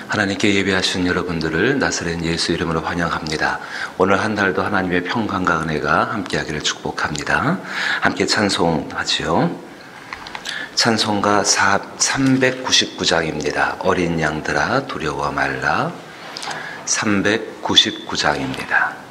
하나님께 예배하신 여러분들을 나사렛 예수 이름으로 환영합니다. 오늘 한 달도 하나님의 평강과 은혜가 함께하기를 축복합니다. 함께 찬송하지요. 찬송가 399장입니다. 어린 양들아 두려워 말라. 399장입니다.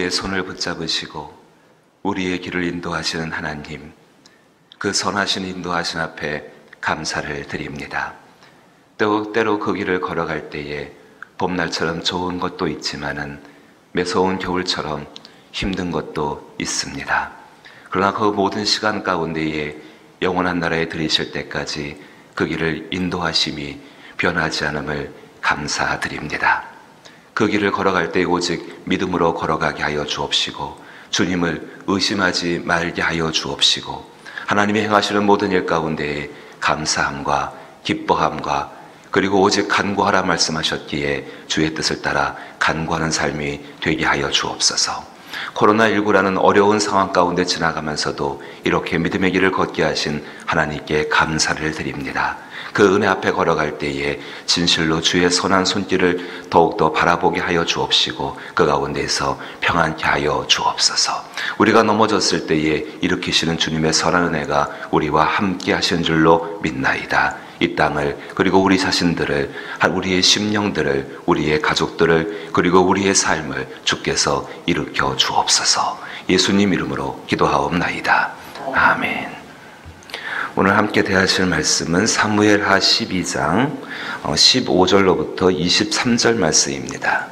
우리의 손을 붙잡으시고 우리의 길을 인도하시는 하나님, 그 선하신 인도하신 앞에 감사를 드립니다. 때로 그 길을 걸어갈 때에 봄날처럼 좋은 것도 있지만은 매서운 겨울처럼 힘든 것도 있습니다. 그러나 그 모든 시간 가운데에 영원한 나라에 들이실 때까지 그 길을 인도하심이 변하지 않음을 감사드립니다. 그 길을 걸어갈 때 오직 믿음으로 걸어가게 하여 주옵시고 주님을 의심하지 말게 하여 주옵시고 하나님이 행하시는 모든 일 가운데에 감사함과 기뻐함과 그리고 오직 간구하라 말씀하셨기에 주의 뜻을 따라 간구하는 삶이 되게 하여 주옵소서. 코로나19라는 어려운 상황 가운데 지나가면서도 이렇게 믿음의 길을 걷게 하신 하나님께 감사를 드립니다. 그 은혜 앞에 걸어갈 때에 진실로 주의 선한 손길을 더욱더 바라보게 하여 주옵시고 그 가운데에서 평안케 하여 주옵소서. 우리가 넘어졌을 때에 일으키시는 주님의 선한 은혜가 우리와 함께 하신 줄로 믿나이다. 이 땅을, 그리고 우리 자신들을, 우리의 심령들을, 우리의 가족들을, 그리고 우리의 삶을 주께서 일으켜 주옵소서. 예수님 이름으로 기도하옵나이다. 아멘. 오늘 함께 대하실 말씀은 사무엘하 12장 15절로부터 23절 말씀입니다.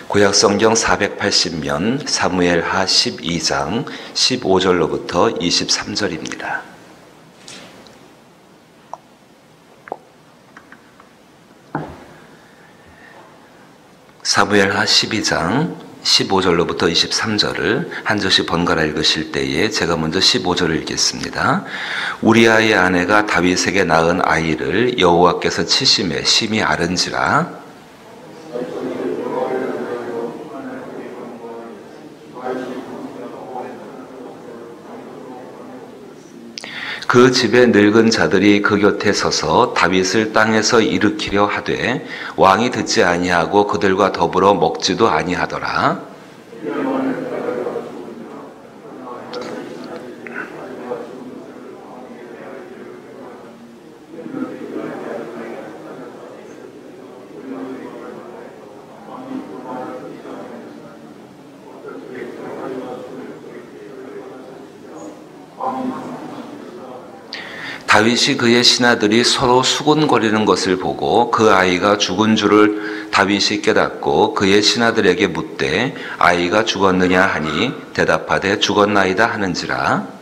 구약성경 480면 사무엘하 12장 15절로부터 23절입니다. 사무엘하 12장 15절로부터 23절을 한 절씩 번갈아 읽으실 때에 제가 먼저 15절을 읽겠습니다. 우리아의 아내가 다윗에게 낳은 아이를 여호와께서 치심에 심히 앓은지라. 그 집의 늙은 자들이 그 곁에 서서 다윗을 땅에서 일으키려 하되 왕이 듣지 아니하고 그들과 더불어 먹지도 아니하더라. 다윗이 그의 신하들이 서로 수군거리는 것을 보고 그 아이가 죽은 줄을 다윗이 깨닫고 그의 신하들에게 묻되 아이가 죽었느냐 하니 대답하되 죽었나이다 하는지라.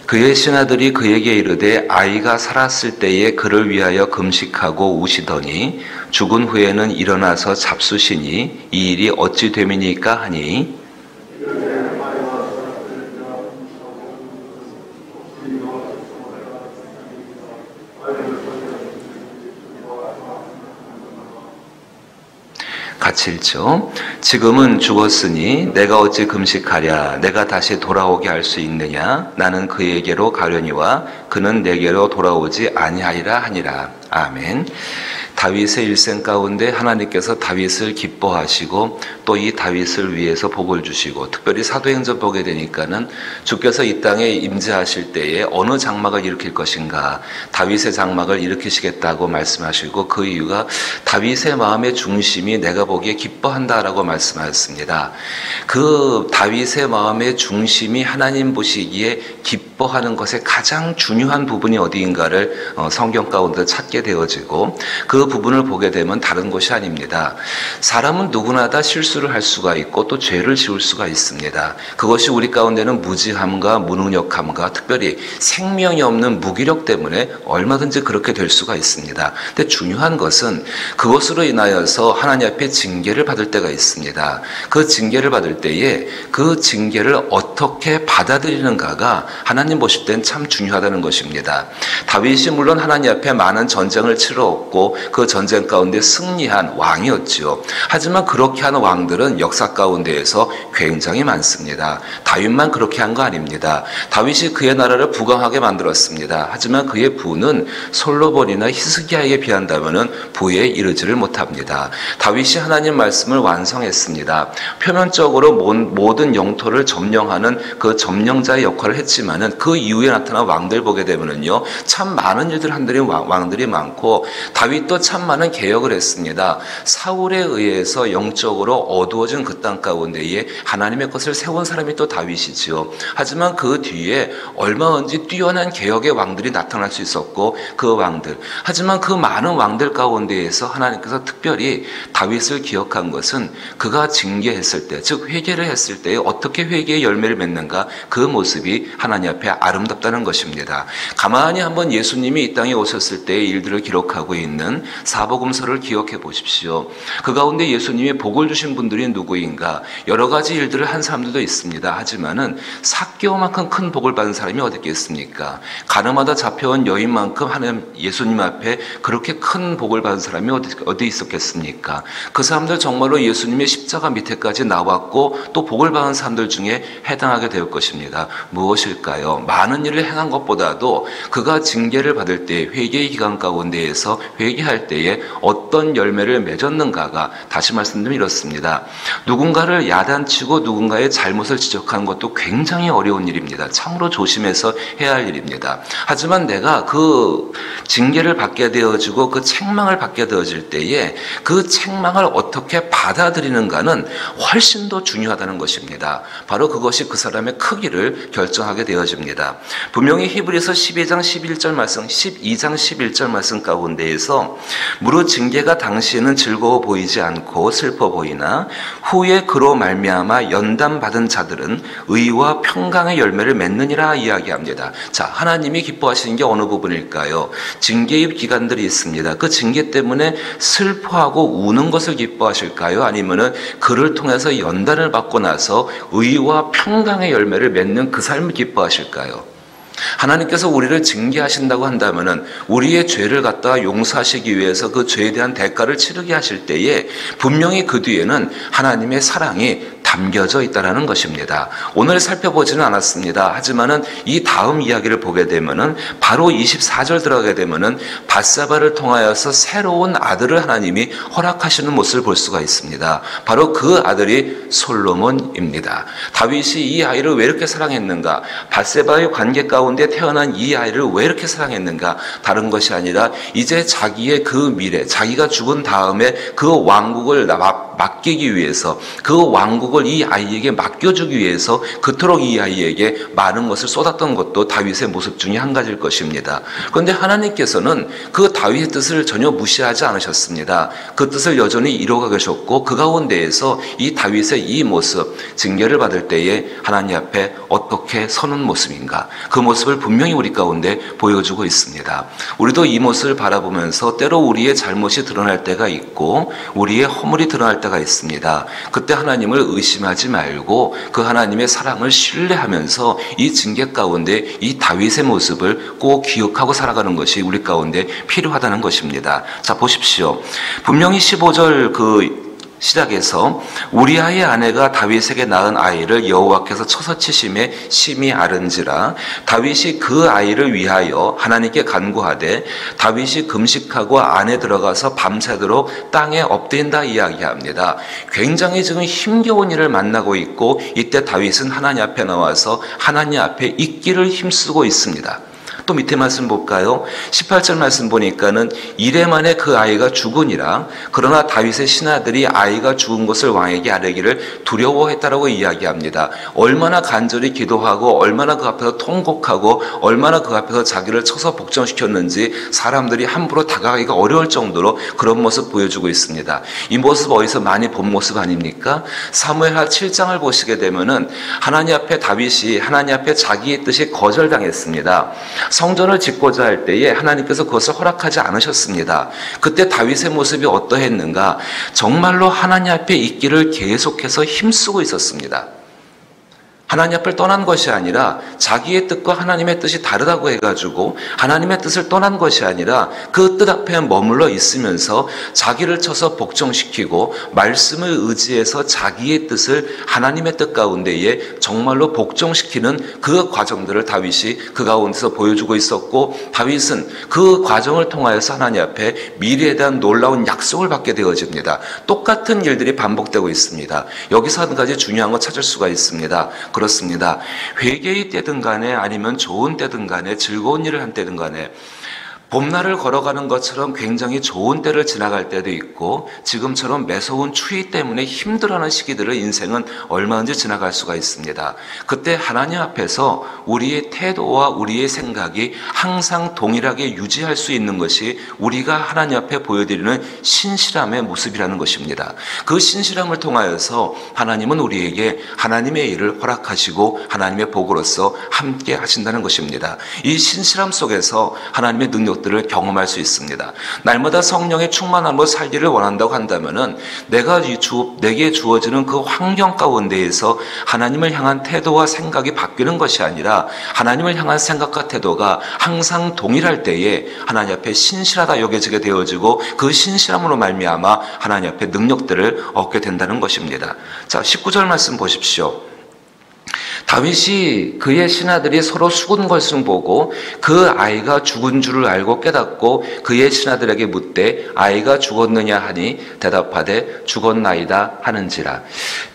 그의 신하들이 그에게 이르되 아이가 살았을 때에 그를 위하여 금식하고 우시더니 죽은 후에는 일어나서 잡수시니 이 일이 어찌 됨이니까 하니 같이 읽죠. 지금은 죽었으니 내가 어찌 금식하랴. 내가 다시 돌아오게 할 수 있느냐. 나는 그에게로 가려니와 그는 내게로 돌아오지 아니하리라 하니라. 아멘. 다윗의 일생 가운데 하나님께서 다윗을 기뻐하시고 또 이 다윗을 위해서 복을 주시고 특별히 사도행전 보게 되니까는 주께서 이 땅에 임재하실 때에 어느 장막을 일으킬 것인가, 다윗의 장막을 일으키시겠다고 말씀하시고 그 이유가 다윗의 마음의 중심이 내가 보기에 기뻐한다라고 말씀하셨습니다. 그 다윗의 마음의 중심이 하나님 보시기에 기뻐하는 것의 가장 중요한 부분이 어디인가를 성경 가운데 찾게 되어지고 그 부분을 보게 되면 다른 것이 아닙니다. 사람은 누구나 다 실수를 할 수가 있고 또 죄를 지을 수가 있습니다. 그것이 우리 가운데는 무지함과 무능력함과 특별히 생명이 없는 무기력 때문에 얼마든지 그렇게 될 수가 있습니다. 근데 중요한 것은 그것으로 인하여서 하나님 앞에 징계를 받을 때가 있습니다. 그 징계를 받을 때에 그 징계를 어떻게 받아들이는가가 하나님 보실 땐 참 중요하다는 것입니다. 다윗이 물론 하나님 앞에 많은 전쟁을 치러왔고 그 전쟁 가운데 승리한 왕이었지요. 하지만 그렇게 하는 왕들은 역사 가운데에서 굉장히 많습니다. 다윗만 그렇게 한 거 아닙니다. 다윗이 그의 나라를 부강하게 만들었습니다. 하지만 그의 부는 솔로몬이나 히스기야에 비한다면 부에 이르지를 못합니다. 다윗이 하나님 말씀을 완성했습니다. 표면적으로 모든 영토를 점령하는 그 점령자의 역할을 했지만은 그 이후에 나타난 왕들 보게 되면은요, 참 많은 일들 한 왕들이 많고 다윗도 참 많은 개혁을 했습니다. 사울에 의해서 영적으로 어두워진 그 땅 가운데에 하나님의 것을 세운 사람이 또 다윗이지요. 하지만 그 뒤에 얼마든지 뛰어난 개혁의 왕들이 나타날 수 있었고 그 왕들, 하지만 그 많은 왕들 가운데에서 하나님께서 특별히 다윗을 기억한 것은 그가 징계했을 때, 즉 회개를 했을 때 어떻게 회개의 열매를 맺는가, 그 모습이 하나님 앞에 아름답다는 것입니다. 가만히 한번 예수님이 이 땅에 오셨을 때의 일들을 기록하고 있는 사복음서를 기억해 보십시오. 그 가운데 예수님이 복을 주신 분들이 누구인가? 여러 가지 일들을 한 사람들도 있습니다. 하지만은 삭개오만큼 큰 복을 받은 사람이 어디 있겠습니까? 가늠하다 잡혀온 여인만큼 하나님 예수님 앞에 그렇게 큰 복을 받은 사람이 어디 있었겠습니까? 그 사람들 정말로 예수님의 십자가 밑에까지 나왔고 또 복을 받은 사람들 중에 해당하게 될 것입니다. 무엇일까요? 많은 일을 행한 것보다도 그가 징계를 받을 때 회개의 기간 가운데에서 회개할 때에 어떤 열매를 맺었는가가, 다시 말씀드리면 이렇습니다. 누군가를 야단치고 누군가의 잘못을 지적하는 것도 굉장히 어려운 일입니다. 참으로 조심해서 해야 할 일입니다. 하지만 내가 그 징계를 받게 되어지고 그 책망을 받게 되어질 때에 그 책망을 어떻게 받아들이는가는 훨씬 더 중요하다는 것입니다. 바로 그것이 그 사람의 크기를 결정하게 되어집니다. 분명히 히브리서 12장 11절 말씀, 12장 11절 말씀 가운데에서 무릇 징계가 당시에는 즐거워 보이지 않고 슬퍼 보이나 후에 그로 말미암아 연단받은 자들은 의와 평강의 열매를 맺느니라 이야기합니다. 자, 하나님이 기뻐하시는 게 어느 부분일까요? 징계의 기간들이 있습니다. 그 징계 때문에 슬퍼하고 우는 것을 기뻐하실까요? 아니면은 그를 통해서 연단을 받고 나서 의와 평강의 열매를 맺는 그 삶을 기뻐하실까요? 하나님께서 우리를 징계하신다고 한다면은 우리의 죄를 갖다가 용서하시기 위해서 그 죄에 대한 대가를 치르게 하실 때에 분명히 그 뒤에는 하나님의 사랑이 담겨져 있다는 것입니다. 오늘 살펴보지는 않았습니다. 하지만은 이 다음 이야기를 보게 되면은 바로 24절 들어가게 되면은 밧세바를 통하여서 새로운 아들을 하나님이 허락하시는 모습을 볼 수가 있습니다. 바로 그 아들이 솔로몬입니다. 다윗이 이 아이를 왜 이렇게 사랑했는가? 밧세바의 관계 가운데 태어난 이 아이를 왜 이렇게 사랑했는가? 다른 것이 아니라 이제 자기의 그 미래, 자기가 죽은 다음에 그 왕국을 맡기기 위해서, 그 왕국을 이 아이에게 맡겨주기 위해서 그토록 이 아이에게 많은 것을 쏟았던 것도 다윗의 모습 중에 한 가지일 것입니다. 그런데 하나님께서는 그 다윗의 뜻을 전혀 무시하지 않으셨습니다. 그 뜻을 여전히 이루어가 계셨고 그 가운데에서 이 다윗의 이 모습, 징계를 받을 때에 하나님 앞에 어떻게 서는 모습인가, 그 모습을 분명히 우리 가운데 보여주고 있습니다. 우리도 이 모습을 바라보면서 때로 우리의 잘못이 드러날 때가 있고 우리의 허물이 드러날 때가 있습니다. 그때 하나님을 의심하지 말고 그 하나님의 사랑을 신뢰하면서 이 징계 가운데 이 다윗의 모습을 꼭 기억하고 살아가는 것이 우리 가운데 필요하다는 것입니다. 자, 보십시오. 분명히 15절 시작에서 우리아의 아내가 다윗에게 낳은 아이를 여호와께서 쳐서 치심에 심히 앓은지라 다윗이 그 아이를 위하여 하나님께 간구하되 다윗이 금식하고 안에 들어가서 밤새도록 땅에 엎드린다 이야기합니다. 굉장히 지금 힘겨운 일을 만나고 있고 이때 다윗은 하나님 앞에 나와서 하나님 앞에 있기를 힘쓰고 있습니다. 또 밑에 말씀 볼까요? 18절 말씀 보니까는 이래 만에 그 아이가 죽으니라. 그러나 다윗의 신하들이 아이가 죽은 것을 왕에게 아뢰기를 두려워했다라고 이야기합니다. 얼마나 간절히 기도하고 얼마나 그 앞에서 통곡하고 얼마나 그 앞에서 자기를 쳐서 복종시켰는지 사람들이 함부로 다가가기가 어려울 정도로 그런 모습 보여주고 있습니다. 이 모습 어디서 많이 본 모습 아닙니까? 사무엘하 7장을 보시게 되면은 하나님 앞에 다윗이 하나님 앞에 자기의 뜻이 거절당했습니다. 성전을 짓고자 할 때에 하나님께서 그것을 허락하지 않으셨습니다. 그때 다윗의 모습이 어떠했는가? 정말로 하나님 앞에 있기를 계속해서 힘쓰고 있었습니다. 하나님 앞을 떠난 것이 아니라 자기의 뜻과 하나님의 뜻이 다르다고 해가지고 하나님의 뜻을 떠난 것이 아니라 그 뜻 앞에 머물러 있으면서 자기를 쳐서 복종시키고 말씀을 의지해서 자기의 뜻을 하나님의 뜻 가운데에 정말로 복종시키는 그 과정들을 다윗이 그 가운데서 보여주고 있었고 다윗은 그 과정을 통하여서 하나님 앞에 미래에 대한 놀라운 약속을 받게 되어집니다. 똑같은 일들이 반복되고 있습니다. 여기서 한 가지 중요한 거 찾을 수가 있습니다. 그렇습니다. 회개의 때든 간에 아니면 좋은 때든 간에 즐거운 일을 한 때든 간에 봄날을 걸어가는 것처럼 굉장히 좋은 때를 지나갈 때도 있고 지금처럼 매서운 추위 때문에 힘들어하는 시기들을 인생은 얼마든지 지나갈 수가 있습니다. 그때 하나님 앞에서 우리의 태도와 우리의 생각이 항상 동일하게 유지할 수 있는 것이 우리가 하나님 앞에 보여드리는 신실함의 모습이라는 것입니다. 그 신실함을 통하여서 하나님은 우리에게 하나님의 일을 허락하시고 하나님의 복으로서 함께 하신다는 것입니다. 이 신실함 속에서 하나님의 능력 능력들을 경험할 수 있습니다. 날마다 성령의 충만함으로 살기를 원한다고 한다면은 내게 주어지는 그 환경 가운데에서 하나님을 향한 태도와 생각이 바뀌는 것이 아니라 하나님을 향한 생각과 태도가 항상 동일할 때에 하나님 앞에 신실하다 여겨지게 되어지고 그 신실함으로 말미암아 하나님 앞에 능력들을 얻게 된다는 것입니다. 자, 19절 말씀 보십시오. 다윗이 그의 신하들이 서로 죽은 것을 보고 그 아이가 죽은 줄을 알고 깨닫고 그의 신하들에게 묻되 아이가 죽었느냐 하니 대답하되 죽었나이다 하는지라.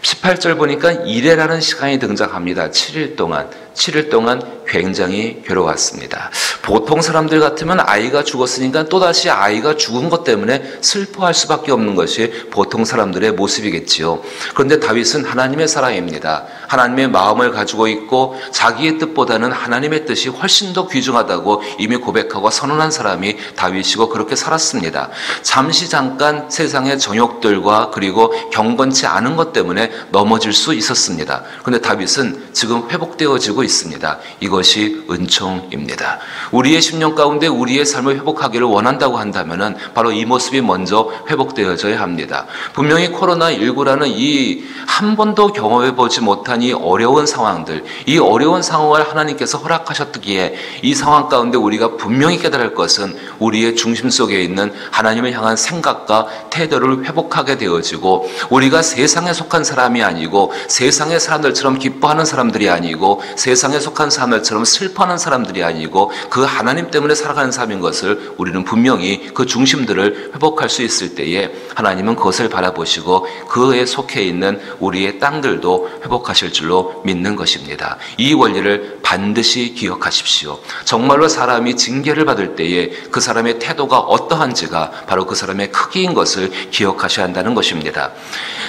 18절 보니까 이레라는 시간이 등장합니다. 7일 동안 굉장히 괴로웠습니다. 보통 사람들 같으면 아이가 죽었으니까 또다시 아이가 죽은 것 때문에 슬퍼할 수밖에 없는 것이 보통 사람들의 모습이겠지요. 그런데 다윗은 하나님의 사람입니다. 하나님의 마음을 가지고 있고 자기의 뜻보다는 하나님의 뜻이 훨씬 더 귀중하다고 이미 고백하고 선언한 사람이 다윗이고 그렇게 살았습니다. 잠깐 세상의 정욕들과 그리고 경건치 않은 것 때문에 넘어질 수 있었습니다. 그런데 다윗은 지금 회복되어지고 있습니다. 이것이 은총입니다. 우리의 심령 가운데 우리의 삶을 회복하기를 원한다고 한다면 바로 이 모습이 먼저 회복되어져야 합니다. 분명히 코로나19라는 이 한 번도 경험해보지 못한 이 어려운 상황들, 이 어려운 상황을 하나님께서 허락하셨기에 이 상황 가운데 우리가 분명히 깨달을 것은 우리의 중심 속에 있는 하나님을 향한 생각과 태도를 회복하게 되어지고 우리가 세상에 속한 사람이 아니고 세상의 사람들처럼 기뻐하는 사람들이 아니고 세상에 속한 사람들처럼 슬퍼하는 사람들이 아니고 그 하나님 때문에 살아가는 삶인 것을 우리는 분명히 그 중심들을 회복할 수 있을 때에 하나님은 그것을 바라보시고 그에 속해 있는 우리의 땅들도 회복하실 줄로 믿는 것입니다. 이 원리를 반드시 기억하십시오. 정말로 사람이 징계를 받을 때에 그 사람의 태도가 어떠한지가 바로 그 사람의 크기인 것을 기억하셔야 한다는 것입니다.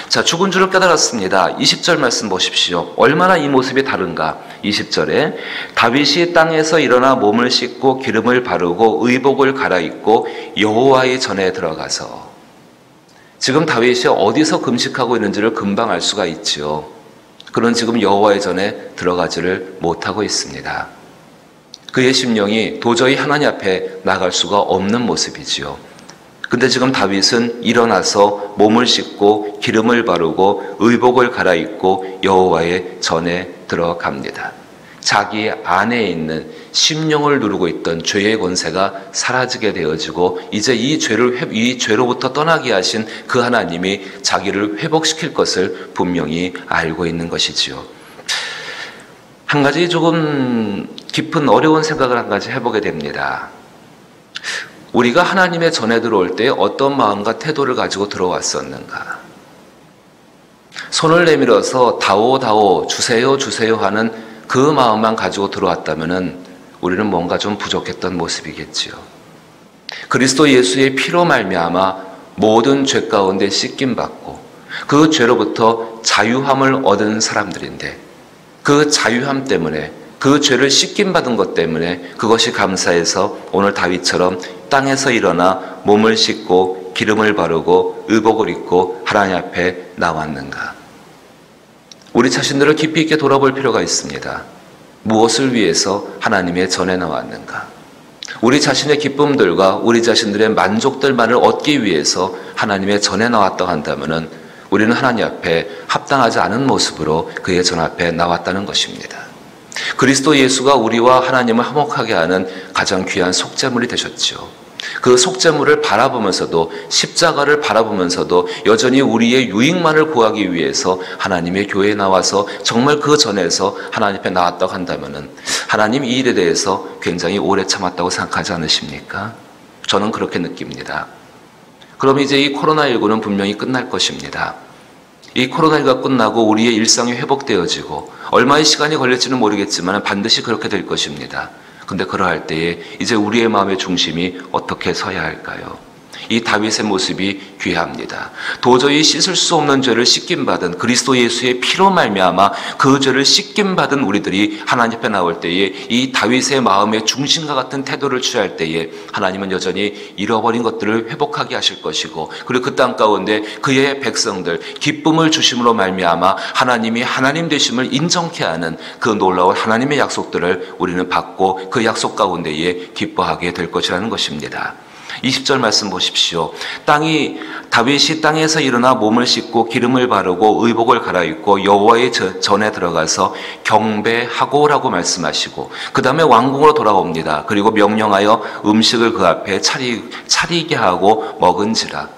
자, 죽은 줄을 깨달았습니다. 20절 말씀 보십시오. 얼마나 이 모습이 다른가. 20절에 다윗이 땅에서 일어나 몸을 씻고 기름을 바르고 의복을 갈아입고 여호와의 전에 들어가서. 지금 다윗이 어디서 금식하고 있는지를 금방 알 수가 있지요. 그는 지금 여호와의 전에 들어가지를 못하고 있습니다. 그의 심령이 도저히 하나님 앞에 나갈 수가 없는 모습이지요. 근데 지금 다윗은 일어나서 몸을 씻고 기름을 바르고 의복을 갈아입고 여호와의 전에 들어갑니다. 자기 안에 있는 심령을 누르고 있던 죄의 권세가 사라지게 되어지고 이제 이 죄로부터 떠나게 하신 그 하나님이 자기를 회복시킬 것을 분명히 알고 있는 것이지요. 한 가지 조금 깊은 어려운 생각을 한 가지 해보게 됩니다. 우리가 하나님의 전에 들어올 때 어떤 마음과 태도를 가지고 들어왔었는가? 손을 내밀어서 다오 주세요 하는 그 마음만 가지고 들어왔다면 우리는 뭔가 좀 부족했던 모습이겠지요. 그리스도 예수의 피로 말미암아 모든 죄 가운데 씻김 받고 그 죄로부터 자유함을 얻은 사람들인데 그 자유함 때문에 그 죄를 씻김 받은 것 때문에 그것이 감사해서 오늘 다윗처럼 땅에서 일어나 몸을 씻고 기름을 바르고 의복을 입고 하나님 앞에 나왔는가? 우리 자신들을 깊이 있게 돌아볼 필요가 있습니다. 무엇을 위해서 하나님의 전에 나왔는가? 우리 자신의 기쁨들과 우리 자신들의 만족들만을 얻기 위해서 하나님의 전에 나왔다고 한다면 우리는 하나님 앞에 합당하지 않은 모습으로 그의 전 앞에 나왔다는 것입니다. 그리스도 예수가 우리와 하나님을 화목하게 하는 가장 귀한 속죄물이 되셨죠. 그 속죄물을 바라보면서도 십자가를 바라보면서도 여전히 우리의 유익만을 구하기 위해서 하나님의 교회에 나와서 정말 그 전에서 하나님 앞에 나왔다고 한다면 하나님 이 일에 대해서 굉장히 오래 참았다고 생각하지 않으십니까? 저는 그렇게 느낍니다. 그럼 이제 이 코로나19는 분명히 끝날 것입니다. 이 코로나19가 끝나고 우리의 일상이 회복되어지고 얼마의 시간이 걸릴지는 모르겠지만 반드시 그렇게 될 것입니다. 근데 그러할 때에 이제 우리의 마음의 중심이 어떻게 서야 할까요? 이 다윗의 모습이 귀합니다. 도저히 씻을 수 없는 죄를 씻김받은 그리스도 예수의 피로 말미암아 그 죄를 씻김받은 우리들이 하나님 앞에 나올 때에 이 다윗의 마음의 중심과 같은 태도를 취할 때에 하나님은 여전히 잃어버린 것들을 회복하게 하실 것이고, 그리고 그 땅 가운데 그의 백성들 기쁨을 주심으로 말미암아 하나님이 하나님 되심을 인정케 하는 그 놀라운 하나님의 약속들을 우리는 받고 그 약속 가운데에 기뻐하게 될 것이라는 것입니다. 20절 말씀 보십시오. 다윗이 땅에서 일어나 몸을 씻고 기름을 바르고 의복을 갈아입고 여호와의 전에 들어가서 경배하고라고 말씀하시고, 그 다음에 왕궁으로 돌아옵니다. 그리고 명령하여 음식을 그 앞에 차리게 하고 먹은지라.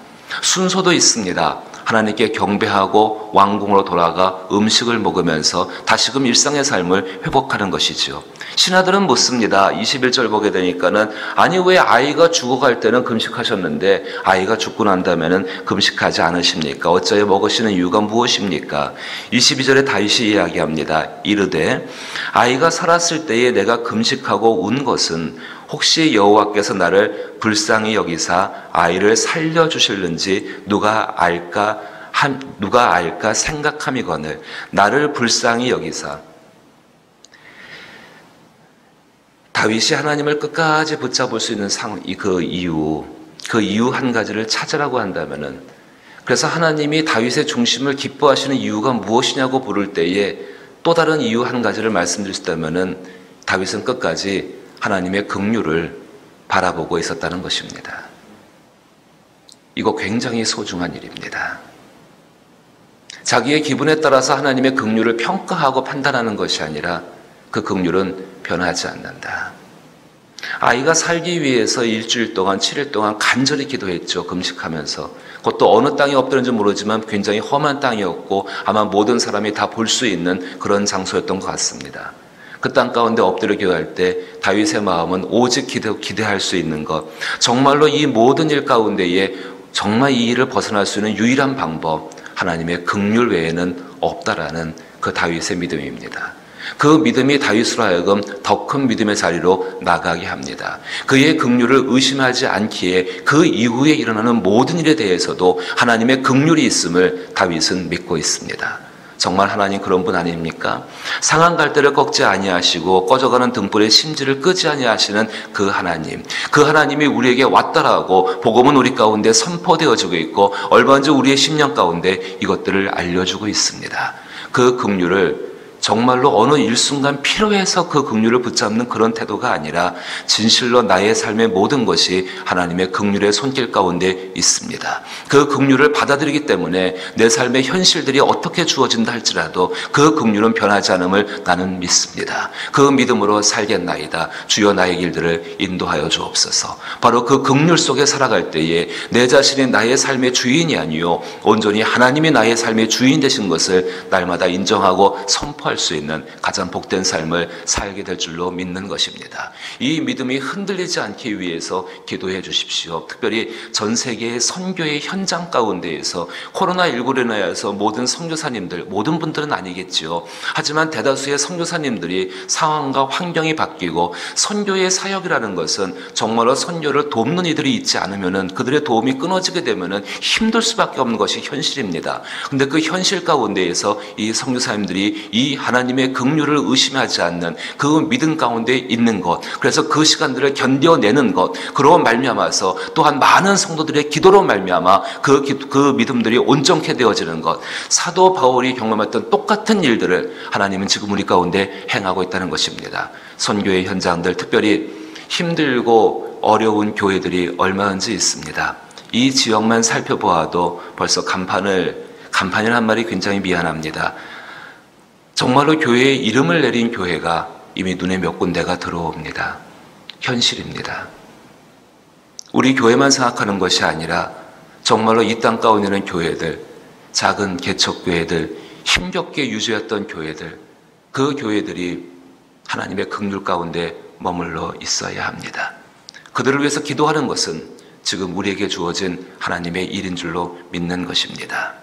순서도 있습니다. 하나님께 경배하고 왕궁으로 돌아가 음식을 먹으면서 다시금 일상의 삶을 회복하는 것이죠. 신하들은 묻습니다. 21절 보게 되니까는, 아니 왜 아이가 죽어갈 때는 금식하셨는데 아이가 죽고 난 다음에는 금식하지 않으십니까? 어찌하여 먹으시는 이유가 무엇입니까? 22절에 다윗이 이야기합니다. 이르되 아이가 살았을 때에 내가 금식하고 운 것은 혹시 여호와께서 나를 불쌍히 여기사 아이를 살려주실는지 누가 알까 생각함이거늘. 나를 불쌍히 여기사. 다윗이 하나님을 끝까지 붙잡을 수 있는 그 이유 한 가지를 찾으라고 한다면은, 그래서 하나님이 다윗의 중심을 기뻐하시는 이유가 무엇이냐고 물을 때에 또 다른 이유 한 가지를 말씀드릴 수 있다면은, 다윗은 끝까지 하나님의 긍휼을 바라보고 있었다는 것입니다. 이거 굉장히 소중한 일입니다. 자기의 기분에 따라서 하나님의 긍휼을 평가하고 판단하는 것이 아니라 그 긍휼은 변하지 않는다. 아이가 살기 위해서 일주일 동안 7일 동안 간절히 기도했죠. 금식하면서. 그것도 어느 땅에 엎드렸는지 모르지만 굉장히 험한 땅이었고 아마 모든 사람이 다 볼 수 있는 그런 장소였던 것 같습니다. 그 땅 가운데 엎드려 기도할 때 다윗의 마음은 오직 기대할 수 있는 것, 정말로 이 모든 일 가운데에 정말 이 일을 벗어날 수 있는 유일한 방법, 하나님의 긍휼 외에는 없다라는 그 다윗의 믿음입니다. 그 믿음이 다윗으로 하여금 더 큰 믿음의 자리로 나가게 합니다. 그의 긍휼을 의심하지 않기에 그 이후에 일어나는 모든 일에 대해서도 하나님의 긍휼이 있음을 다윗은 믿고 있습니다. 정말 하나님 그런 분 아닙니까? 상한 갈대를 꺾지 아니하시고 꺼져가는 등불의 심지를 끄지 아니하시는 그 하나님이 우리에게 왔다라고 복음은 우리 가운데 선포되어지고 있고 얼마든지 우리의 심령 가운데 이것들을 알려주고 있습니다. 그 긍휼을 정말로 어느 일순간 필요해서 그 긍휼을 붙잡는 그런 태도가 아니라 진실로 나의 삶의 모든 것이 하나님의 긍휼의 손길 가운데 있습니다. 그 긍휼을 받아들이기 때문에 내 삶의 현실들이 어떻게 주어진다 할지라도 그 긍휼은 변하지 않음을 나는 믿습니다. 그 믿음으로 살겠나이다. 주여 나의 길들을 인도하여 주옵소서. 바로 그 긍휼 속에 살아갈 때에 내 자신이 나의 삶의 주인이 아니요 온전히 하나님이 나의 삶의 주인 되신 것을 날마다 인정하고 선포할 수 있는 가장 복된 삶을 살게 될 줄로 믿는 것입니다. 이 믿음이 흔들리지 않기 위해서 기도해 주십시오. 특별히 전 세계의 선교의 현장 가운데에서 코로나19로 인하여서 모든 선교사님들, 모든 분들은 아니겠지요. 하지만 대다수의 선교사님들이 상황과 환경이 바뀌고 선교의 사역이라는 것은 정말로 선교를 돕는 이들이 있지 않으면은 그들의 도움이 끊어지게 되면은 힘들 수밖에 없는 것이 현실입니다. 근데 그 현실 가운데에서 이 선교사님들이 이 하나님의 긍휼을 의심하지 않는 그 믿음 가운데 있는 것, 그래서 그 시간들을 견뎌내는 것, 그로 말미암아서 또한 많은 성도들의 기도로 말미암아 그 믿음들이 온전케 되어지는 것, 사도 바울이 경험했던 똑같은 일들을 하나님은 지금 우리 가운데 행하고 있다는 것입니다. 선교의 현장들, 특별히 힘들고 어려운 교회들이 얼마든지 있습니다. 이 지역만 살펴보아도 벌써 간판이라는 말이 굉장히 미안합니다. 정말로 교회의 이름을 내린 교회가 이미 눈에 몇 군데가 들어옵니다. 현실입니다. 우리 교회만 생각하는 것이 아니라 정말로 이 땅 가운데는 교회들, 작은 개척교회들, 힘겹게 유지했던 교회들, 그 교회들이 하나님의 긍휼 가운데 머물러 있어야 합니다. 그들을 위해서 기도하는 것은 지금 우리에게 주어진 하나님의 일인 줄로 믿는 것입니다.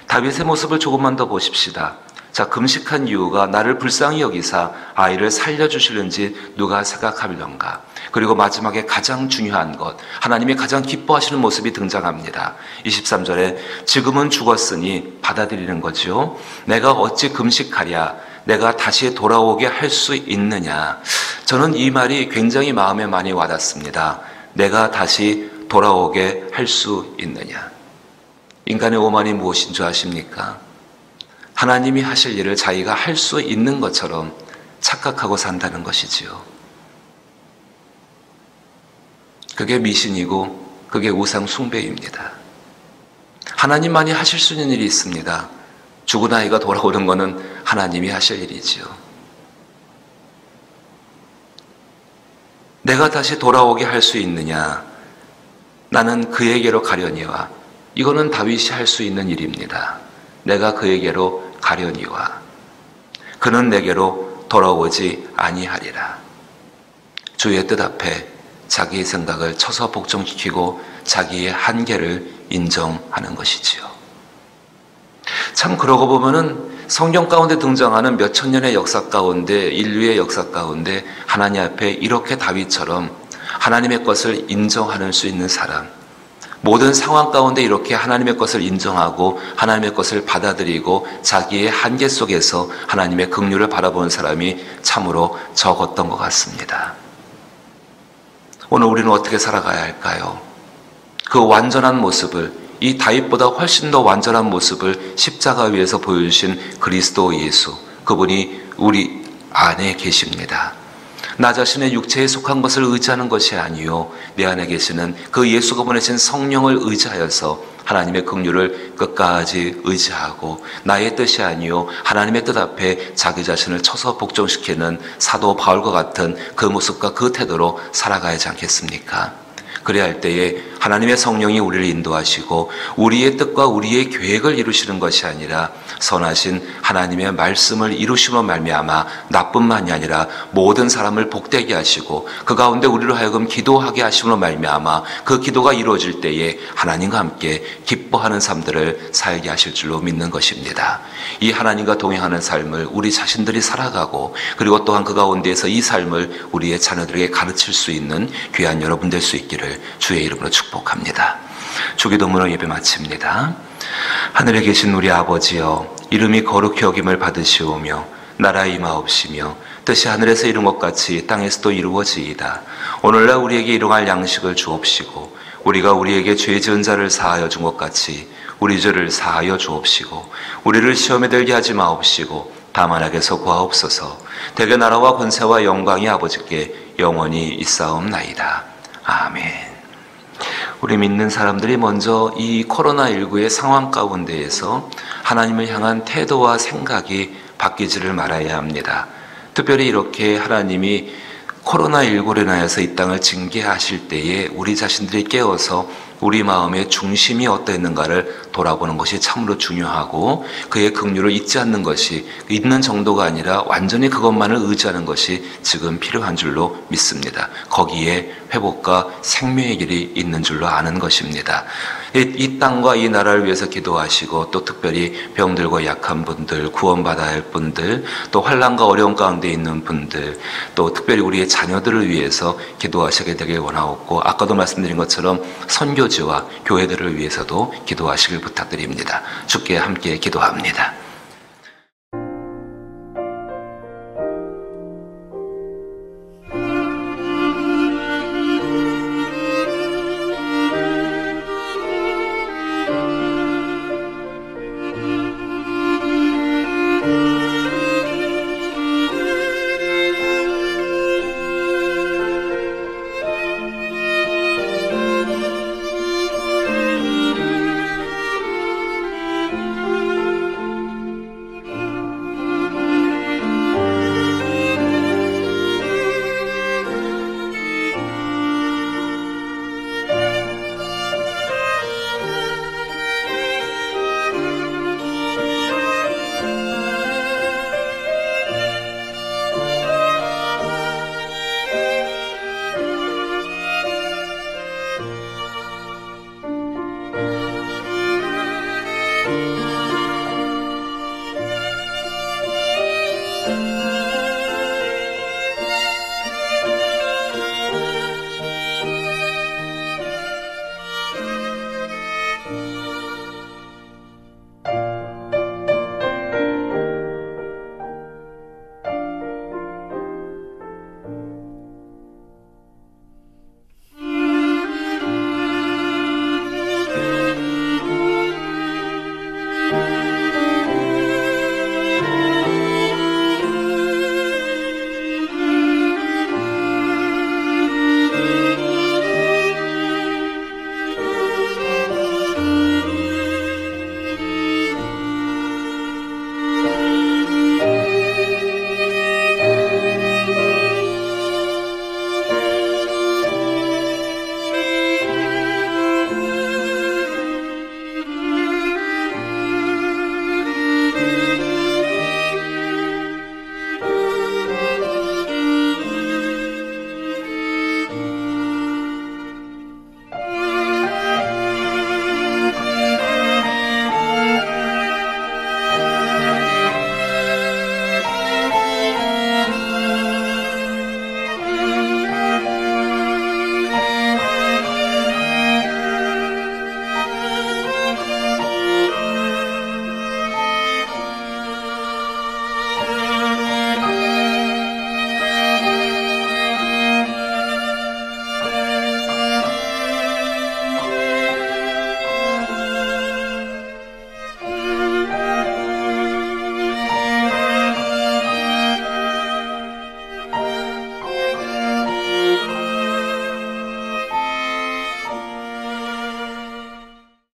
다윗의 모습을 조금만 더 보십시다. 자, 금식한 이유가 나를 불쌍히 여기사 아이를 살려주시는지 누가 생각하려는가. 그리고 마지막에 가장 중요한 것, 하나님이 가장 기뻐하시는 모습이 등장합니다. 23절에 지금은 죽었으니 받아들이는 거죠. 내가 어찌 금식하랴, 내가 다시 돌아오게 할 수 있느냐. 저는 이 말이 굉장히 마음에 많이 와닿습니다. 내가 다시 돌아오게 할 수 있느냐. 인간의 오만이 무엇인 줄 아십니까? 하나님이 하실 일을 자기가 할 수 있는 것처럼 착각하고 산다는 것이지요. 그게 미신이고 그게 우상 숭배입니다. 하나님만이 하실 수 있는 일이 있습니다. 죽은 아이가 돌아오는 것은 하나님이 하실 일이지요. 내가 다시 돌아오게 할 수 있느냐? 나는 그에게로 가려니와. 이거는 다윗이 할 수 있는 일입니다. 내가 그에게로 가려니와 그는 내게로 돌아오지 아니하리라. 주의 뜻 앞에 자기의 생각을 쳐서 복종시키고 자기의 한계를 인정하는 것이지요. 참 그러고 보면은 성경 가운데 등장하는 몇천 년의 역사 가운데, 인류의 역사 가운데 하나님 앞에 이렇게 다윗처럼 하나님의 것을 인정할 수 있는 사람, 모든 상황 가운데 이렇게 하나님의 것을 인정하고 하나님의 것을 받아들이고 자기의 한계 속에서 하나님의 긍휼을 바라보는 사람이 참으로 적었던 것 같습니다. 오늘 우리는 어떻게 살아가야 할까요? 그 완전한 모습을, 이 다윗보다 훨씬 더 완전한 모습을 십자가 위에서 보여주신 그리스도 예수, 그분이 우리 안에 계십니다. 나 자신의 육체에 속한 것을 의지하는 것이 아니요 내 안에 계시는 그 예수가 보내신 성령을 의지하여서 하나님의 긍휼을 끝까지 의지하고 나의 뜻이 아니요 하나님의 뜻 앞에 자기 자신을 쳐서 복종시키는 사도 바울과 같은 그 모습과 그 태도로 살아가야 하지 않겠습니까? 그래야 할 때에 하나님의 성령이 우리를 인도하시고 우리의 뜻과 우리의 계획을 이루시는 것이 아니라 선하신 하나님의 말씀을 이루심으로 말미암아 나뿐만이 아니라 모든 사람을 복되게 하시고 그 가운데 우리로 하여금 기도하게 하심으로 말미암아 그 기도가 이루어질 때에 하나님과 함께 기뻐하는 삶들을 살게 하실 줄로 믿는 것입니다. 이 하나님과 동행하는 삶을 우리 자신들이 살아가고 그리고 또한 그 가운데에서 이 삶을 우리의 자녀들에게 가르칠 수 있는 귀한 여러분 될 수 있기를 주의 이름으로 축복합니다. 주기도문으로 예배 마칩니다. 하늘에 계신 우리 아버지여, 이름이 거룩히 여김을 받으시오며 나라 임하옵시며 뜻이 하늘에서 이룬 것 같이 땅에서도 이루어지이다. 오늘날 우리에게 일용할 양식을 주옵시고 우리가 우리에게 죄 지은 자를 사하여 준 것 같이 우리 죄를 사하여 주옵시고 우리를 시험에 들게 하지 마옵시고 다만 악에서 구하옵소서. 대개 나라와 권세와 영광이 아버지께 영원히 있사옵나이다. 아멘. 우리 믿는 사람들이 먼저 이 코로나19의 상황 가운데에서 하나님을 향한 태도와 생각이 바뀌지를 말아야 합니다. 특별히 이렇게 하나님이 코로나19로 인하여서 이 땅을 징계하실 때에 우리 자신들이 깨어서 우리 마음의 중심이 어떠했는가를 돌아보는 것이 참으로 중요하고 그의 긍휼을 잊지 않는 것이 있는 정도가 아니라 완전히 그것만을 의지하는 것이 지금 필요한 줄로 믿습니다. 거기에 회복과 생명의 길이 있는 줄로 아는 것입니다. 이 땅과 이 나라를 위해서 기도하시고 또 특별히 병들고 약한 분들, 구원받아야 할 분들, 또 환난과 어려움 가운데 있는 분들, 또 특별히 우리의 자녀들을 위해서 기도하시게 되길 원하옵고 아까도 말씀드린 것처럼 선교지와 교회들을 위해서도 기도하시길 부탁드립니다. 주께 함께 기도합니다.